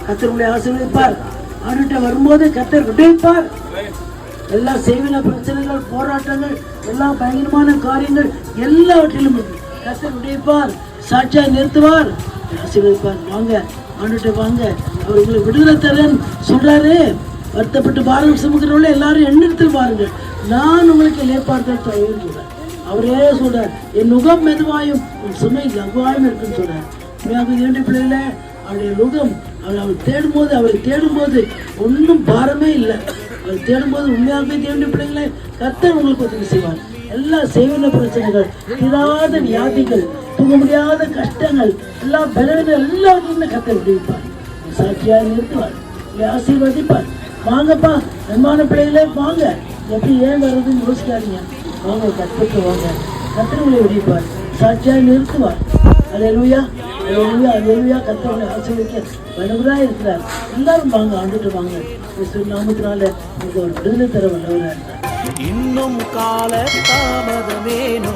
கர்த்தர் உங்களை ஆசீர்வதிப்பார். ஆண்டுகிட்ட வரும்போது கர்த்தர் விடுவிப்பார். எல்லா செய்வின பிரச்சனைகள், போராட்டங்கள், எல்லா பயங்கரமான காரியங்கள் எல்லாவற்றிலும் கர்த்தர் விடுவிப்பார். சாட்சியாக நிறுத்துவார், ஆசீர்வதிப்பார். வாங்க ஆண்டுகிட்ட வாங்க, அவர் உங்களை விடுதலை தரேன் சொல்றாரு. வருத்தப்பட்டு பாரம் சுமக்கிறவங்கள எல்லாரும் எண்ணத்தில் பாருங்கள், நான் உங்களுக்கு லேப்பாடுதல் தருவேன் சொல்றார். அவரே சொல்றார், என் நுகம் மெதுவாயும் உன் சுமை லகுவாயும் இருக்குன்னு சொல்றார். வேண்டிய பிள்ளைகள அவருடைய நுகம் அவரை தேடும்போது ஒன்றும் பாரமே இல்லை. அவர் தேடும்போது உண்மையாகவே தேவனுடைய பிள்ளைகளை கர்த்தர் உங்களுக்கு உதவி செய்வார். எல்லா செய்வின பிரச்சனைகள், தீராத வியாதிகள், தூங்க முடியாத கஷ்டங்கள், எல்லா பலவீனம் எல்லாவற்றையும் கர்த்தர் விடுவிப்பார். சாட்சியாக நிறுத்துவார், ஆசீர்வதிப்பார். வாங்கப்பா அன்பான பிள்ளைகளே வாங்க. எப்படி ஏன் வர்றதுன்னு யோசிக்காதீங்க. வாங்க கற்பட்டு வாங்க, கர்த்தர் உங்களை விடுவிப்பார், சாட்சியாக நிறுத்துவார். அல்லேலூயா, அல்லேலூயா, அல்லேலூயா. கர்த்தர் உங்களை ஆசீர்வதிக்க வல்லவராக இருக்கிறார். எல்லாரும் வாங்க, ஆண்டுட்டு வாங்க. நாமத்தினால உங்களுக்கு ஒரு விடுதலை தர வல்லவராக இருக்கிறார். இன்னும் கால தாமதமேனோ